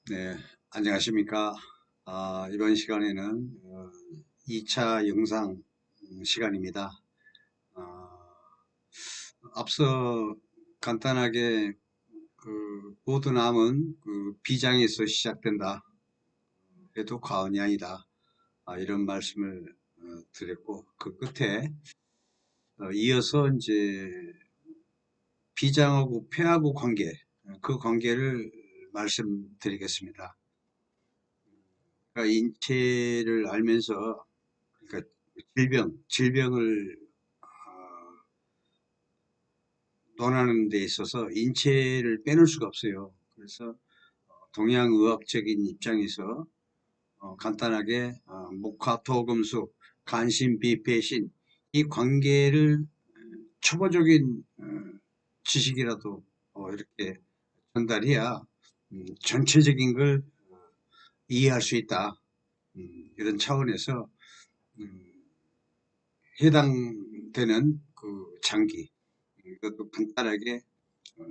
네, 안녕하십니까. 이번 시간에는 2차 영상 시간입니다. 아, 앞서 간단하게 모든 암은 비장에서 시작된다 해도 과언이 아니다. 이런 말씀을 드렸고, 그 끝에 이어서 이제 비장하고 폐하고 관계, 그 관계를 말씀드리겠습니다. 그러니까 인체를 알면서, 그러니까 질병을 논하는 데 있어서 인체를 빼놓을 수가 없어요. 그래서 동양의학적인 입장에서 간단하게 목화토금속, 간신비폐신 이 관계를 초보적인 지식이라도 이렇게 전달해야 전체적인 걸 이해할 수 있다. 이런 차원에서 음, 해당되는 그 장기 이것도 간단하게 어,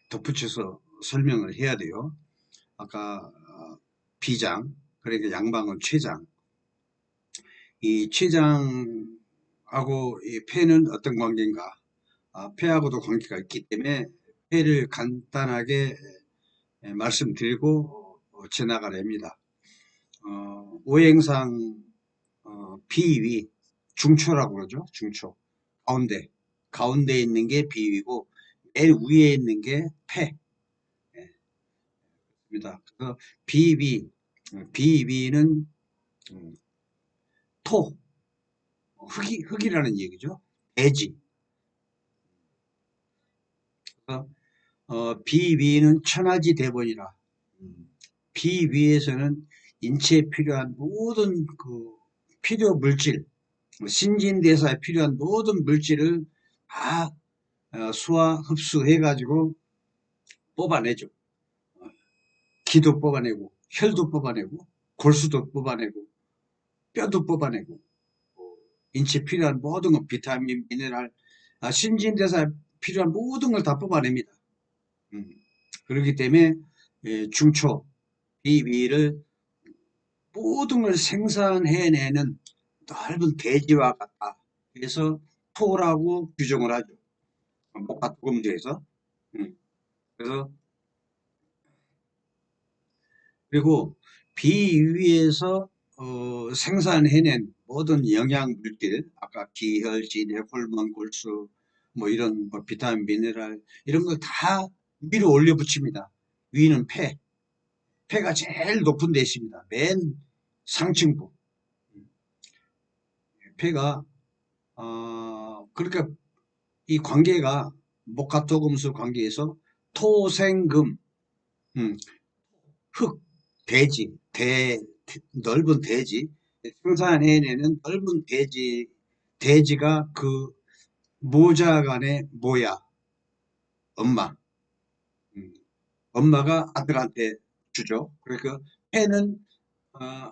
덧붙여서 설명을 해야 돼요. 아까 비장, 그러니까 양방은 췌장. 이 췌장하고 이 폐는 어떤 관계인가? 폐하고도 관계가 있기 때문에 폐를 간단하게 말씀드리고 지나가렵니다. 오행상 비위, 중초라고 그러죠. 중초. 가운데 있는 게 비위고 맨 위에 있는 게 폐. 입니다. 그래서 비위, 비위는 토, 흙이라는 얘기죠. 대지. 그래서 비위는 천하지 대본이라. 비위에서는 인체에 필요한 모든 그 필요 물질, 신진대사에 필요한 모든 물질을 다 수화 흡수해가지고 뽑아내죠. 기도 뽑아내고, 혈도 뽑아내고, 골수도 뽑아내고, 뼈도 뽑아내고, 인체 필요한 모든 것, 비타민, 미네랄, 신진대사에 필요한 모든 걸 다 뽑아냅니다. 음, 그렇기 때문에 중초, 비위를 모든 걸 생산해내는 넓은 대지와 같다. 그래서 토라고 규정을 하죠. 목화토금제에서. 그래서 그리고 비위에서 생산해낸 모든 영양 물질, 아까 기혈, 진해, 호르몬, 골수, 뭐 이런 뭐 비타민, 미네랄 이런 걸 다 위로 올려 붙입니다. 위는 폐, 폐가 제일 높은 데 있습니다. 맨 상층부. 폐가 그러니까 이 관계가 목화토금수 관계에서 토생금, 음, 흙, 대지, 넓은 대지, 생산해내는 넓은 대지가 그 모자 간의 모야, 엄마. 음, 엄마가 아들한테 주죠. 그러니까 폐는 어,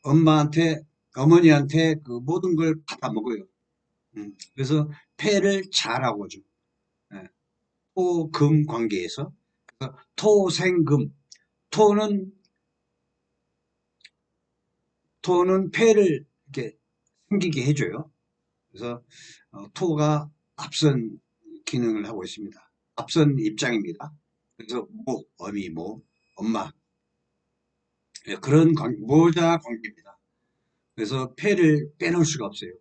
엄마한테, 어머니한테 그 모든 걸 받아 먹어요. 그래서 폐를 잘하고 죠. 예, 토금 관계에서. 그래서 토생금, 토는 토는 폐를 이렇게 생기게 해줘요. 그래서 토가 앞선 기능을 하고 있습니다. 앞선 입장입니다. 그래서 어미, 엄마. 예, 그런 모자 관계입니다. 그래서 폐를 빼놓을 수가 없어요.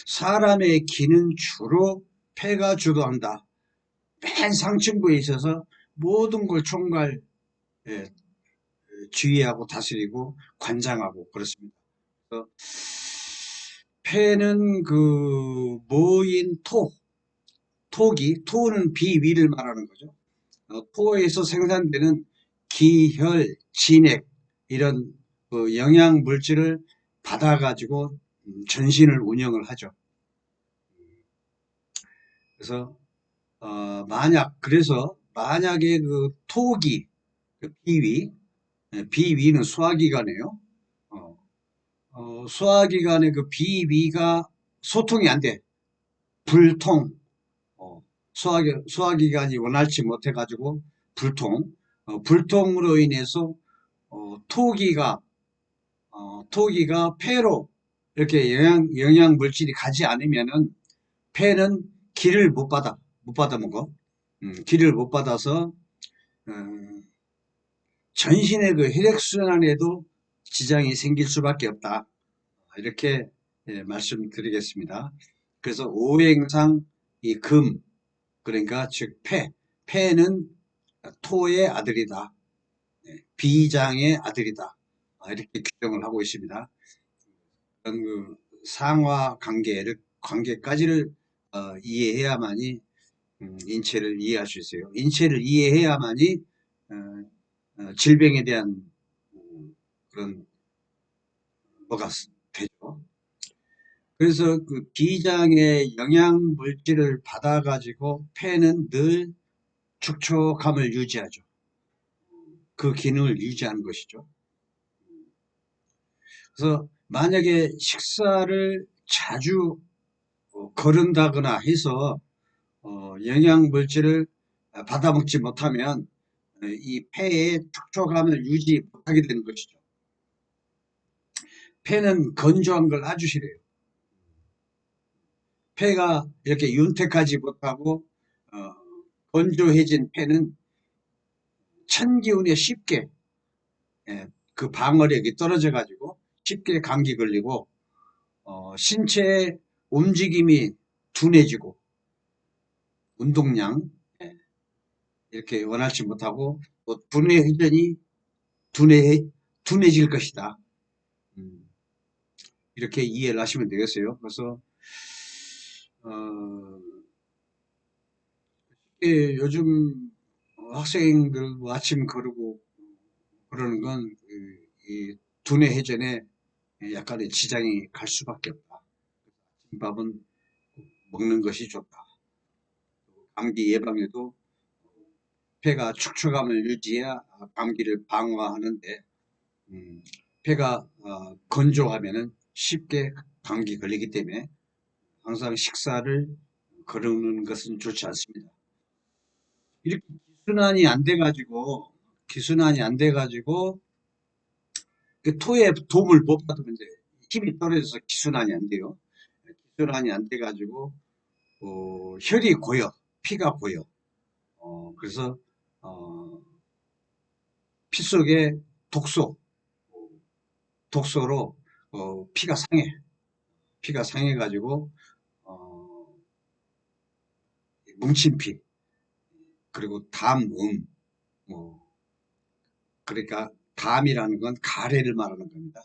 사람의 기는 주로 폐가 주도한다. 맨 상층부에 있어서 모든 걸 예, 지휘하고 다스리고 관장하고 그렇습니다. 그래서 폐는 그 모인 토는 비위를 말하는 거죠. 토에서 생산되는 기혈, 진액 이런 그 영양 물질을 받아가지고 전신을 운영을 하죠. 그래서 만약에 그 토기, 그 비위는 소화기관이에요. 어, 소화기관의 그 비위가 소통이 안 돼. 불통, 소화기관이 원활치 못해가지고 불통. 불통으로 인해서 토기가 폐로 이렇게 영양 물질이 가지 않으면은 폐는 기를 못 받아 먹어. 기를 못 받아서 어, 전신의 그 혈액순환에도 지장이 생길 수밖에 없다. 이렇게 말씀드리겠습니다. 그래서 오행상 이 금, 그러니까 즉 폐는 토의 아들이다. 비장의 아들이다. 이렇게 규정을 하고 있습니다. 그런 그 상하 관계까지를 이해해야만이 인체를 이해할 수 있어요. 인체를 이해해야만이 질병에 대한 그런 뭐가 되죠. 그래서 그 비장의 영양 물질을 받아가지고 폐는 늘 축축함을 유지하죠. 그 기능을 유지하는 것이죠. 그래서 만약에 식사를 자주 거른다거나 해서 영양 물질을 받아 먹지 못하면 이 폐의 촉촉함을 유지 못하게 되는 것이죠. 폐는 건조한 걸 아주 싫어해요. 폐가 이렇게 윤택하지 못하고 건조해진 폐는 찬기운에 쉽게 그 방어력이 떨어져 가지고 쉽게 감기 걸리고 신체의 움직임이 둔해지고 운동량 이렇게 원활치 못하고 또 두뇌 회전이 둔해질 것이다. 이렇게 이해를 하시면 되겠어요. 그래서 요즘 학생들 뭐 아침 거르고 그러는 건 이 두뇌 회전에 약간의 지장이 갈 수밖에 없다. 아침밥은 먹는 것이 좋다. 감기 예방에도 폐가 축축함을 유지해야 감기를 방어하는데 폐가 건조하면은 쉽게 감기 걸리기 때문에 항상 식사를 거르는 것은 좋지 않습니다. 이렇게 기순환이 안 돼가지고 그 토의 도움을 못 받으면 이제 힘이 떨어져서 기순환이 안 돼요. 기순환이 안 돼가지고 혈이 고여, 피가 고여. 그래서 피 속에 독소로 피가 상해가지고 뭉친 피, 그리고 뭐 그러니까 담이라는 건 가래를 말하는 겁니다.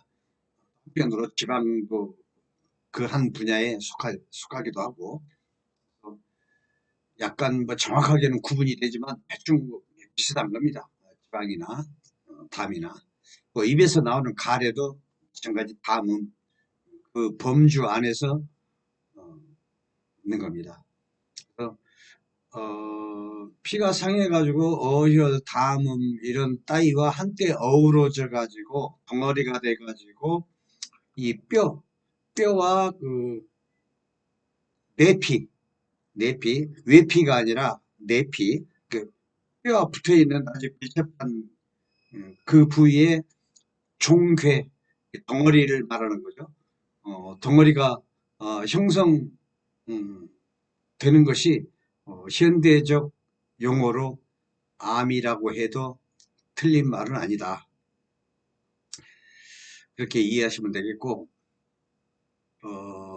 한편으로 지방도 그 한 분야에 속하기도 하고 약간 뭐 정확하게는 구분이 되지만 대충 비슷한 겁니다. 지방이나 담이나 뭐 입에서 나오는 가래도 마찬가지 담은 그 범주 안에서 있는 겁니다. 그래서 피가 상해가지고 어혈, 담음 이런 따위와 한때 어우러져 가지고 덩어리가 돼 가지고 이 뼈와 그 외피가 아니라 내피, 그 뼈와 붙어 있는 아주 밀접한 그 부위에 종괴, 덩어리를 말하는 거죠. 덩어리가 형성 되는 것이 현대적 용어로 암이라고 해도 틀린 말은 아니다. 그렇게 이해하시면 되겠고,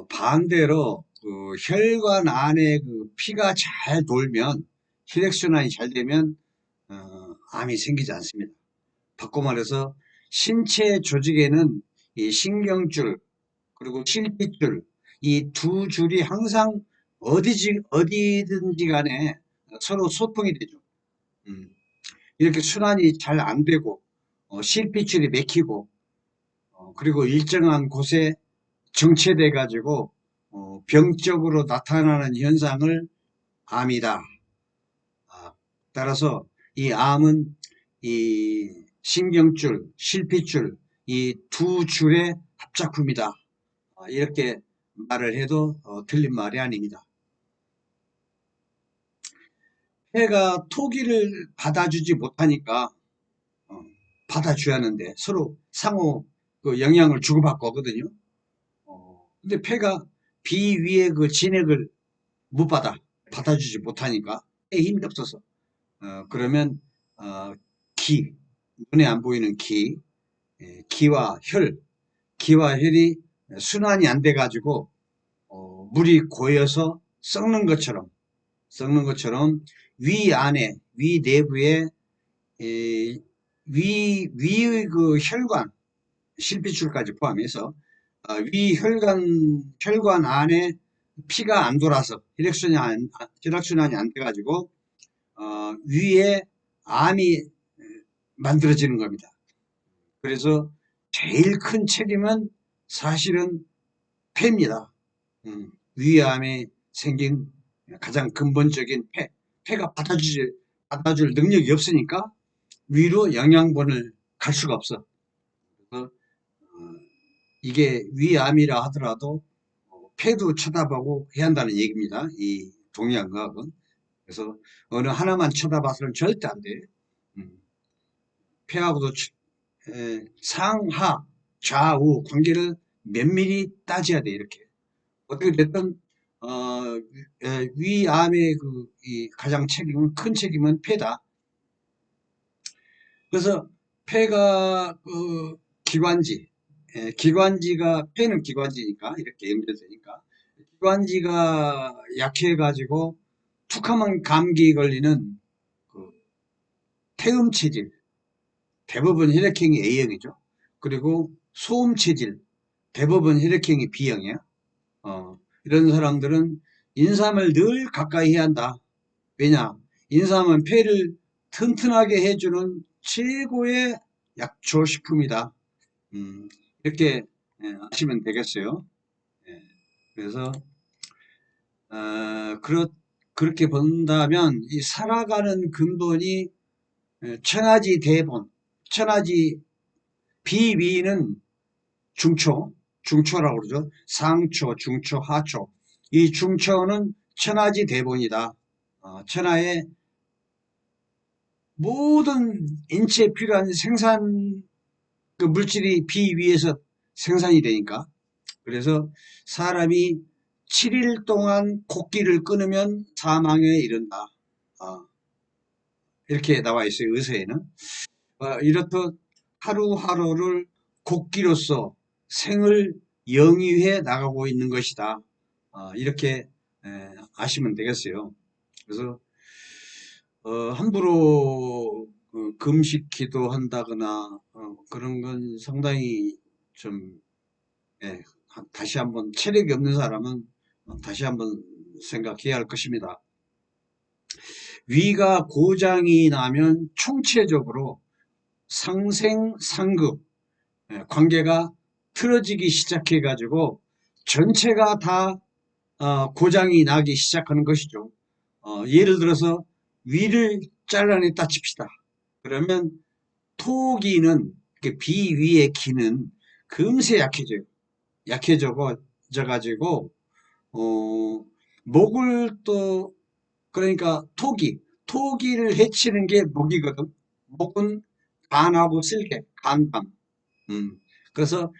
반대로 그 혈관 안에 그 피가 잘 돌면, 혈액순환이 잘 되면 암이 생기지 않습니다. 바꿔 말해서 신체 조직에는 이 신경줄 그리고 실핏줄 이 두 줄이 항상 어디든지 간에 서로 소통이 되죠. 이렇게 순환이 잘 안 되고 실핏줄이 막히고 그리고 일정한 곳에 정체돼 가지고 병적으로 나타나는 현상을 암이다. 따라서 이 암은 이 신경줄, 실핏줄 이 두 줄의 합작품이다. 이렇게 말을 해도 틀린 말이 아닙니다. 폐가 토기를 받아주지 못하니까 받아줘야 하는데 서로 상호 그 영향을 주고받고 하거든요. 근데 폐가 비위의 그 진액을 못 받아주지 못하니까 폐에 힘이 없어서 그러면 어, 기, 눈에 안 보이는 기와 기와 혈이 순환이 안 돼 가지고 물이 고여서 썩는 것처럼 위 안에 위 내부에 위의 그 혈관 실핏줄까지 포함해서 위 혈관 안에 피가 안 돌아서 혈액순환이 안 돼가지고 위에 암이 만들어지는 겁니다. 그래서 제일 큰 책임은 사실은 폐입니다. 위암에 생긴 가장 근본적인 폐가 받아줄 능력이 없으니까 위로 영양분을 갈 수가 없어. 그래서 이게 위암이라 하더라도 폐도 쳐다보고 해야 한다는 얘기입니다. 이 동의안과학은. 그래서 어느 하나만 쳐다봐서는 절대 안 돼. 폐하고도 상하 좌우 관계를 면밀히 따져야 돼. 이렇게 어떻게 됐든 위암의 이 가장 큰 책임은 폐다. 그래서 폐가 기관지가 폐는 기관지니까 이렇게 연결되니까 기관지가 약해가지고 툭하면 감기 걸리는 그 태음 체질, 대부분 혈액형이 A형이죠. 그리고 소음 체질, 대부분 혈액형이 B형이야. 이런 사람들은 인삼을 늘 가까이 해야 한다. 왜냐? 인삼은 폐를 튼튼하게 해주는 최고의 약초식품이다. 이렇게 아시면 되겠어요. 예, 그래서 그렇게 본다면 이 살아가는 근본이 천하지 대본, 천하지 비위는 중초라고 그러죠. 상초, 중초, 하초. 이 중초는 천하지 대본이다. 천하의 모든 인체에 필요한 생산 그 물질이 비위에서 생산이 되니까. 그래서 사람이 7일 동안 곡기를 끊으면 사망에 이른다. 이렇게 나와 있어요. 의서에는. 이렇듯 하루하루를 곡기로서 생을 영위해 나가고 있는 것이다. 이렇게 아시면 되겠어요. 그래서 함부로 금식 기도한다거나 그런 건 상당히 좀 다시 한번 체력이 없는 사람은 다시 한번 생각해야 할 것입니다. 위가 고장이 나면 총체적으로 상생상급 관계가 틀어지기 시작해 가지고 전체가 다 고장이 나기 시작하는 것이죠. 예를 들어서 위를 잘라냈다 칩시다. 그러면 토기는 비위의 기는 금세 약해져 가지고 목을 또 그러니까 토기를 해치는 게 목이거든. 목은 간하고 쓸개, 간담. 그래서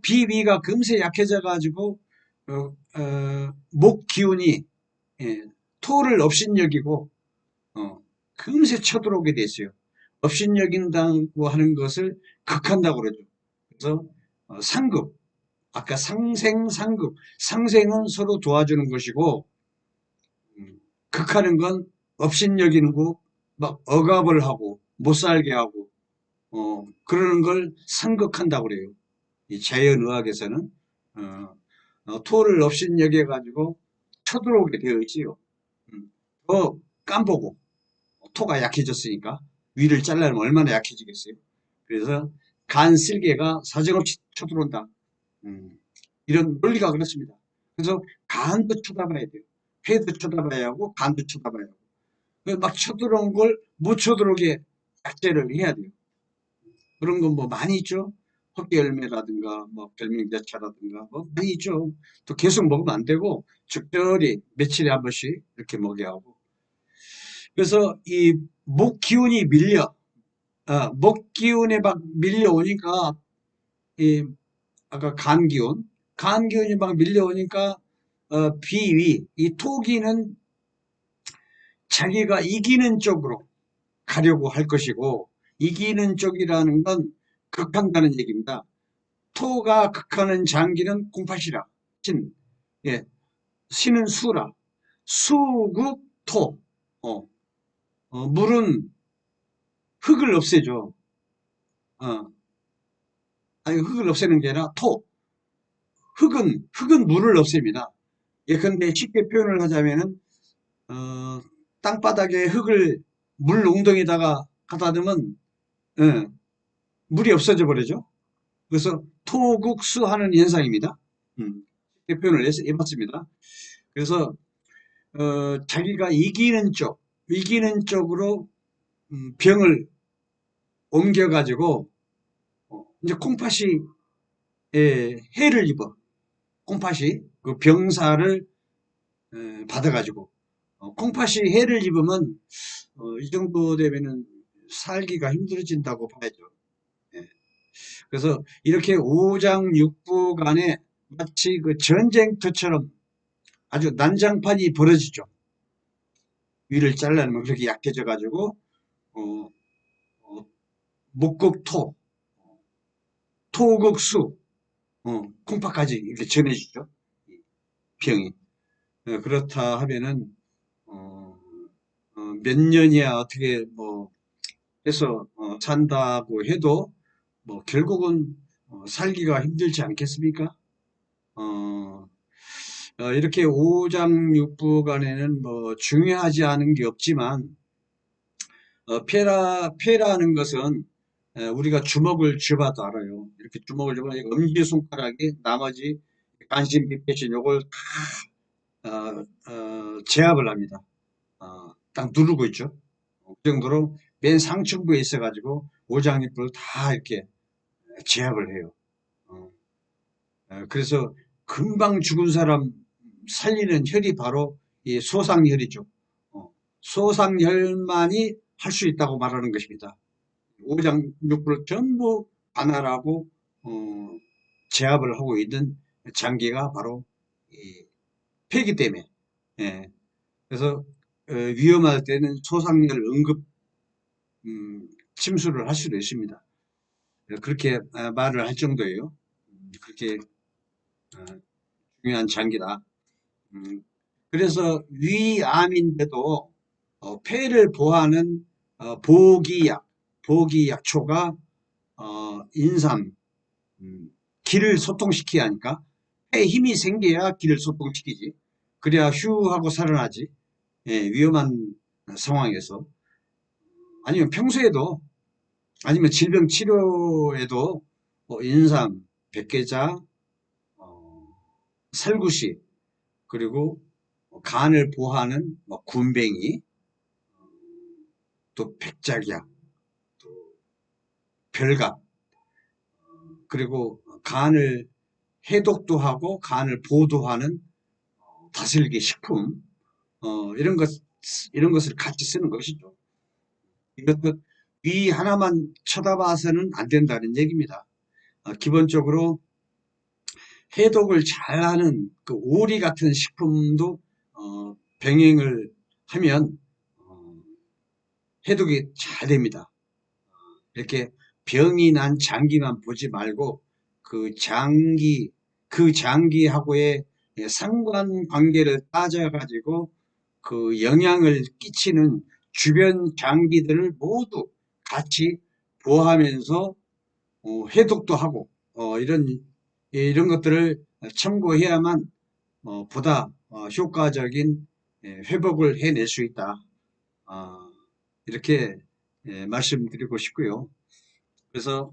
비위가 금세 약해져 가지고 목 기운이 토를 업신여기고 금세 쳐들어오게 됐어요. 업신여긴다고 하는 것을 극한다고 그러죠. 그래서 상급, 아까 상생상급, 상생은 서로 도와주는 것이고 극하는 건 업신여기는 거, 막 억압을 하고 못 살게 하고 그러는 걸 상극한다고 그래요. 이 자연의학에서는 토를 업신여겨 가지고 쳐들어오게 되어 있지요. 더 깜보고 토가 약해졌으니까 위를 잘라면 얼마나 약해지겠어요. 그래서 간 쓸개가 사정없이 쳐들어온다. 이런 논리가 그렇습니다. 그래서 간도 쳐다봐야 돼요. 폐도 쳐다봐야 하고 간도 쳐다봐야 하고 막 쳐들어온 걸 못 쳐들어오게 약제를 해야 돼요. 그런 건 뭐 많이 있죠. 헛개열매라든가 뭐 결명자차라든가 뭐 많이 있죠. 또 계속 먹으면 안 되고 적절히 며칠에 한 번씩 이렇게 먹여야 하고. 그래서 이 목 기운이 목 기운에 막 밀려오니까, 이, 아까 간 기운이 막 밀려오니까, 비위, 이 토기는 자기가 이기는 쪽으로 가려고 할 것이고, 이기는 쪽이라는 건 극한다는 얘기입니다. 토가 극하는 장기는 공팥이라. 신. 예. 신은 수라. 수국토. 물은 흙을 없애죠. 어, 아니, 흙을 없애는 게 아니라 흙은 물을 없앱니다. 예컨대 쉽게 표현을 하자면은, 어, 땅바닥에 흙을 물 웅덩이다가 갖다 두면, 예, 물이 없어져 버리죠. 그래서 토국수하는 현상입니다. 쉽게 표현을 해봤습니다. 그래서, 자기가 이기는 쪽으로, 병을 옮겨가지고, 이제 콩팥이, 해를 입어. 콩팥이 그 병사를 받아가지고 콩팥이 해를 입으면 이 정도 되면은 살기가 힘들어진다고 봐야죠. 예. 그래서 이렇게 오장육부 간에 마치 그 전쟁터처럼 아주 난장판이 벌어지죠. 위를 잘라내면 그렇게 약해져 가지고 어, 어, 목극토, 토극수, 콩팥까지 이렇게 전해지죠. 병이. 그렇다 하면은 어, 몇 년이야 어떻게 뭐 해서 산다고 해도 뭐 결국은 살기가 힘들지 않겠습니까? 어, 이렇게 오장육부 간에는 뭐 중요하지 않은 게 없지만 폐라는 것은 우리가 주먹을 쥐어봐도 알아요. 이렇게 주먹을 쥐어봐 엄지손가락이 나머지 간신, 비패신 요걸 제압을 합니다. 딱 누르고 있죠. 그 정도로 맨 상층부에 있어가지고 오장육부를 다 이렇게 제압을 해요. 어, 그래서 금방 죽은 사람 살리는 혈이 바로 이 소상혈이죠. 소상혈만이 할 수 있다고 말하는 것입니다. 오장육부를 전부 관할하고 제압을 하고 있는 장기가 바로 이 폐기 때문에. 예. 그래서 위험할 때는 소상혈 응급 침수를 할 수도 있습니다. 그렇게 말을 할 정도예요. 그렇게 중요한 장기다. 그래서 위암인데도 폐를 보호하는 보기약초가 인삼, 기를 소통시켜야 하니까 폐에 힘이 생겨야 기를 소통시키지. 그래야 휴 하고 살아나지. 예, 위험한 상황에서. 아니면 평소에도, 아니면 질병 치료에도 인삼, 백계자, 살구시, 그리고 간을 보호하는 군뱅이, 또 백작약, 또 별각, 그리고 간을 해독도 하고 간을 보도하는 다슬기 식품, 이런 것을 같이 쓰는 것이죠. 이것도 위 하나만 쳐다봐서는 안 된다는 얘기입니다. 기본적으로 해독을 잘하는 그 오리 같은 식품도 병행을 하면 해독이 잘 됩니다. 이렇게 병이 난 장기만 보지 말고 그 장기하고의 상관관계를 따져가지고 그 영향을 끼치는 주변 장기들을 모두 같이 보호하면서 해독도 하고 이런 것들을 참고해야만 보다 효과적인 회복을 해낼 수 있다. 이렇게 말씀드리고 싶고요. 그래서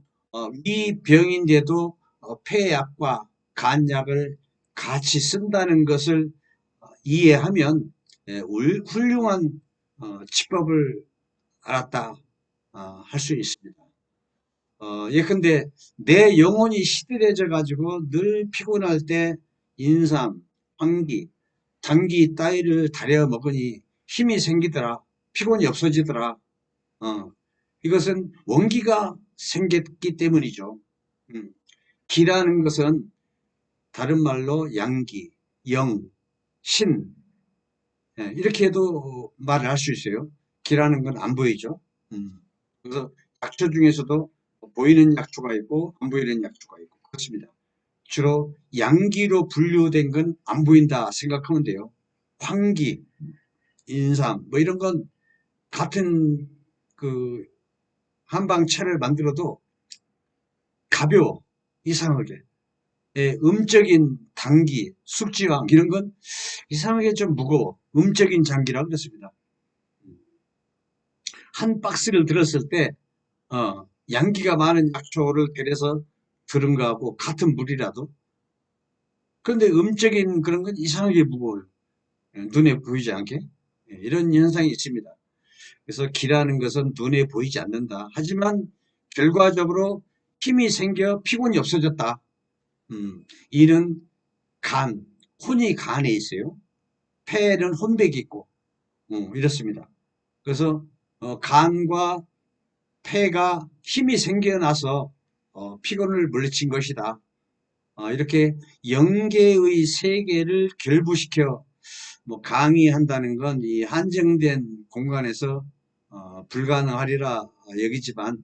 이 병인데도 폐약과 간약을 같이 쓴다는 것을 이해하면 훌륭한 치법을 알았다 할 수 있습니다. 예컨대 내 영혼이 시들해져 가지고 늘 피곤할 때 인삼, 황기, 당기 따위를 다려 먹으니 힘이 생기더라. 피곤이 없어지더라. 이것은 원기가 생겼기 때문이죠. 기라는 것은 다른 말로 양기, 영, 신, 이렇게 해도 말을 할 수 있어요. 기라는 건 안 보이죠. 그래서 약초 중에서도 보이는 약초가 있고 안 보이는 약초가 있고 그렇습니다. 주로 양기로 분류된 건 안 보인다 생각하면 돼요. 황기, 인삼 뭐 이런 건 같은 그 한방차를 만들어도 가벼워, 이상하게. 음적인 당기, 숙지황 이런 건 이상하게 좀 무거워. 음적인 장기라고 그랬습니다. 한 박스를 들었을 때 양기가 많은 약초를 때려서 들은 거하고 같은 물이라도, 그런데 음적인 그런 건 이상하게 무거워요. 눈에 보이지 않게. 이런 현상이 있습니다. 그래서 기라는 것은 눈에 보이지 않는다. 하지만 결과적으로 힘이 생겨 피곤이 없어졌다. 이는 간, 혼이 간에 있어요. 폐에는 혼백이 있고, 이렇습니다. 그래서 간과 폐가 힘이 생겨나서 피곤을 물리친 것이다. 이렇게 영계의 세계를 결부시켜 뭐 강의한다는 건 이 한정된 공간에서 불가능하리라 여기지만,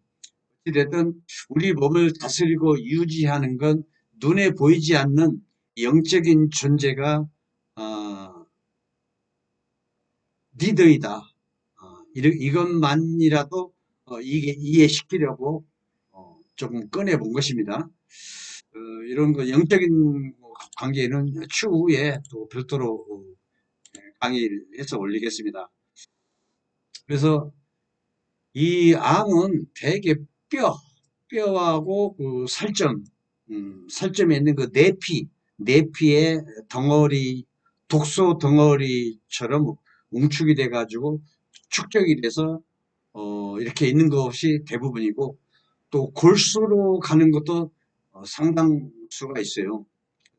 어찌됐든 우리 몸을 다스리고 유지하는 건 눈에 보이지 않는 영적인 존재가 리더이다. 이것만이라도 이게 이해시키려고 조금 꺼내본 것입니다. 이런 거 영적인 관계는 추후에 또 별도로 강의를 해서 올리겠습니다. 그래서 이 암은 대개 뼈하고 그 살점, 살점에 있는 그 내피의 덩어리, 독소 덩어리처럼 웅축이 돼가지고 축적이 돼서 이렇게 있는 것이 대부분이고, 또 골수로 가는 것도 상당수가 있어요.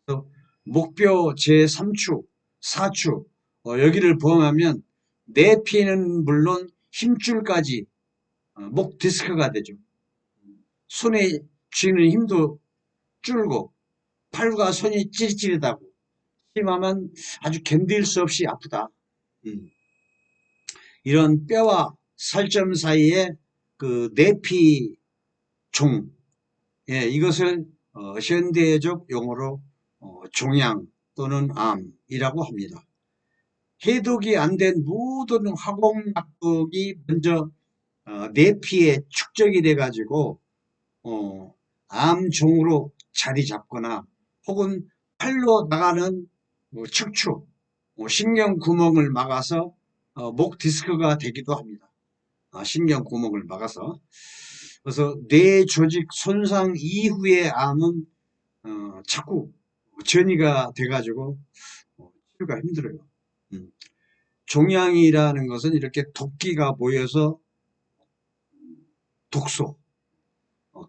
그래서 목뼈 제3축, 4축 여기를 포함하면 내피는 물론 힘줄까지 목 디스크가 되죠. 손에 쥐는 힘도 줄고 팔과 손이 찌릿찌릿하고 심하면 아주 견딜 수 없이 아프다. 이런 뼈와 살점 사이에 그 내피 종, 이것을 현대적 용어로 종양 또는 암이라고 합니다. 해독이 안 된 모든 화공약독이 먼저 내피에 축적이 돼 가지고 암종으로 자리 잡거나 혹은 팔로 나가는 척추, 신경 구멍을 막아서 목 디스크가 되기도 합니다. 신경 구멍을 막아서. 그래서 뇌 조직 손상 이후의 암은 자꾸 전이가 돼가지고 치료가 힘들어요. 종양이라는 것은 이렇게 도끼가 모여서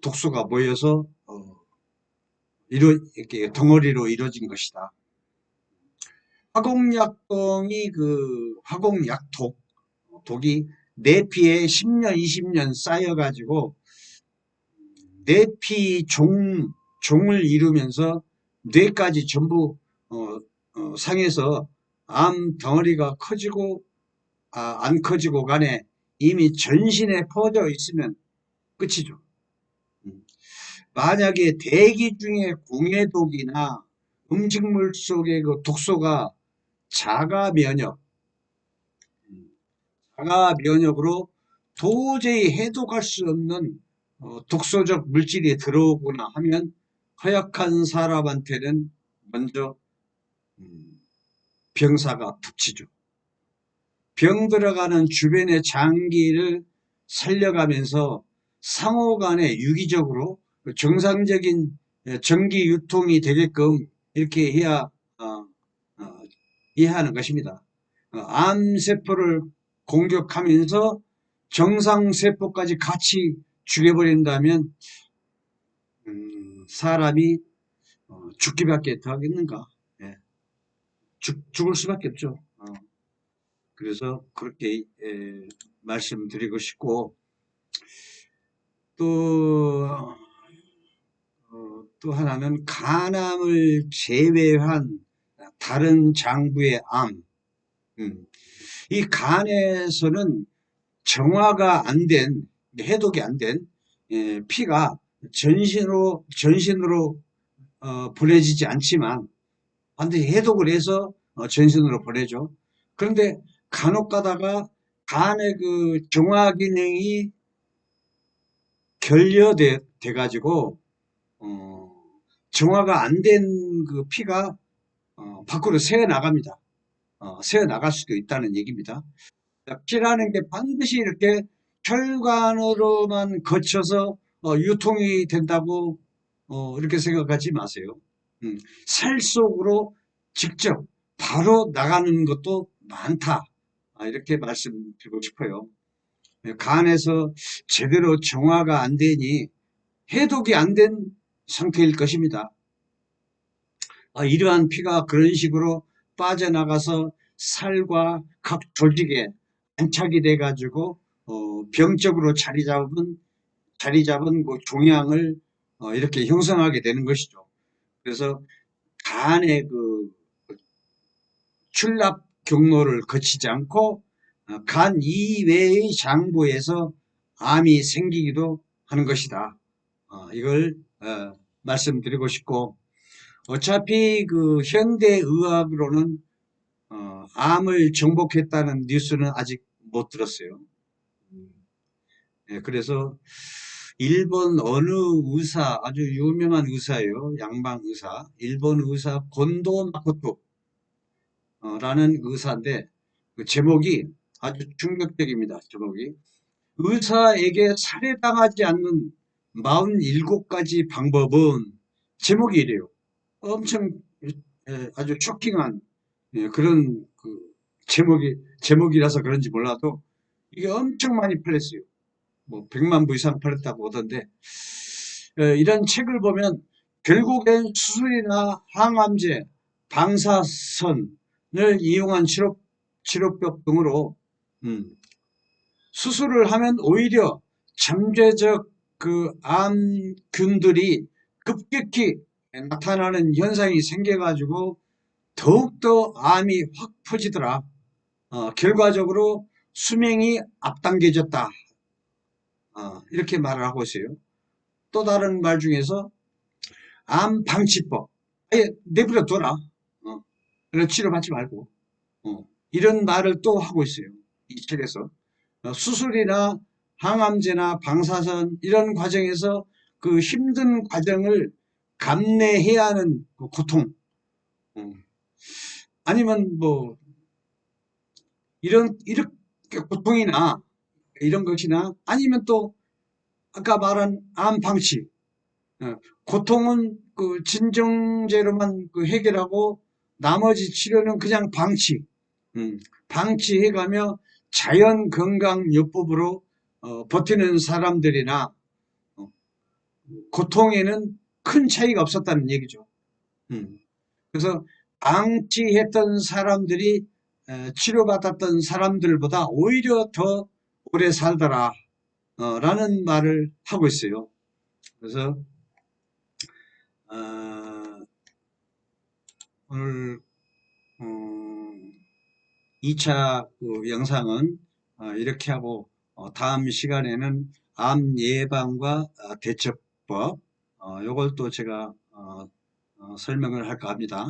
독소가 모여서 이렇게 덩어리로 이루어진 것이다. 화공약독이 독이 내피에 10년, 20년 쌓여가지고 내피 종을 이루면서 뇌까지 전부 상해서 암 덩어리가 커지고 안 커지고 간에 이미 전신에 퍼져 있으면 끝이죠. 만약에 대기 중에 공해독이나 음식물 속의 그 독소가 자가 면역으로 도저히 해독할 수 없는 독소적 물질이 들어오거나 하면 허약한 사람한테는 먼저 병사가 덮치죠. 병 들어가는 주변의 장기를 살려가면서 상호간에 유기적으로 정상적인 전기 유통이 되게끔 이렇게 해야 이해하는 것입니다. 암세포를 공격하면서 정상세포까지 같이 죽여버린다면 사람이 죽기밖에 더 하겠는가? 죽을 수밖에 없죠. 그래서 그렇게 말씀드리고 싶고, 또, 또 하나는 간암을 제외한 다른 장부의 암. 음. 이 간에서는 정화가 안 된, 해독이 안 된 피가 전신으로 보내지지 않지만 반드시 해독을 해서 전신으로 보내죠. 그런데 간혹 가다가 간의 그 정화 기능이 결여돼 가지고 어, 정화가 안 된 그 피가 밖으로 새어 나갑니다. 새어 나갈 수도 있다는 얘기입니다. 피라는 게 반드시 이렇게 혈관으로만 거쳐서 유통이 된다고 이렇게 생각하지 마세요. 살 속으로 직접 바로 나가는 것도 많다. 이렇게 말씀드리고 싶어요. 간에서 제대로 정화가 안 되니 해독이 안 된 상태일 것입니다. 이러한 피가 그런 식으로 빠져나가서 살과 각 조직에 안착이 돼 가지고 병적으로 자리 잡은 그 종양을 이렇게 형성하게 되는 것이죠. 그래서 간의 그 출납 경로를 거치지 않고 간 이외의 장부에서 암이 생기기도 하는 것이다. 이걸 말씀드리고 싶고, 어차피 그 현대 의학으로는 암을 정복했다는 뉴스는 아직 못 들었어요. 그래서 일본 어느 의사, 아주 유명한 의사예요. 양방 의사. 일본 의사 곤도 마코토라는 의사인데 그 제목이 아주 충격적입니다. 제목이 의사에게 살해당하지 않는 47가지 방법은, 제목이 이래요. 엄청 아주 쇼킹한 그런 그 제목이라서 그런지 몰라도 이게 엄청 많이 팔렸어요. 뭐 100만 부 이상 팔렸다고 하던데 이런 책을 보면 결국엔 수술이나 항암제, 방사선을 이용한 치료법 등으로 수술을 하면 오히려 잠재적 그 암균들이 급격히 나타나는 현상이 생겨가지고 더욱더 암이 확 퍼지더라. 결과적으로 수명이 앞당겨졌다. 이렇게 말을 하고 있어요. 또 다른 말 중에서 암 방치법. 아예 내버려 둬라. 그런 치료받지 말고. 이런 말을 또 하고 있어요. 이 책에서. 수술이나 항암제나 방사선 이런 과정에서 그 힘든 과정을 감내해야 하는 그 고통. 아니면 뭐 이렇게 고통이나 이런 것이나 아니면 또 아까 말한 암 방치. 고통은 그 진정제로만 그 해결하고 나머지 치료는 그냥 방치. 방치해가며 자연건강요법으로 버티는 사람들이나 고통에는 큰 차이가 없었다는 얘기죠. 그래서 방치했던 사람들이 치료받았던 사람들보다 오히려 더 오래 살더라 라는 말을 하고 있어요. 그래서 오늘 2차 그 영상은 이렇게 하고 다음 시간에는 암 예방과 대처법 요걸 또 제가 설명을 할까 합니다.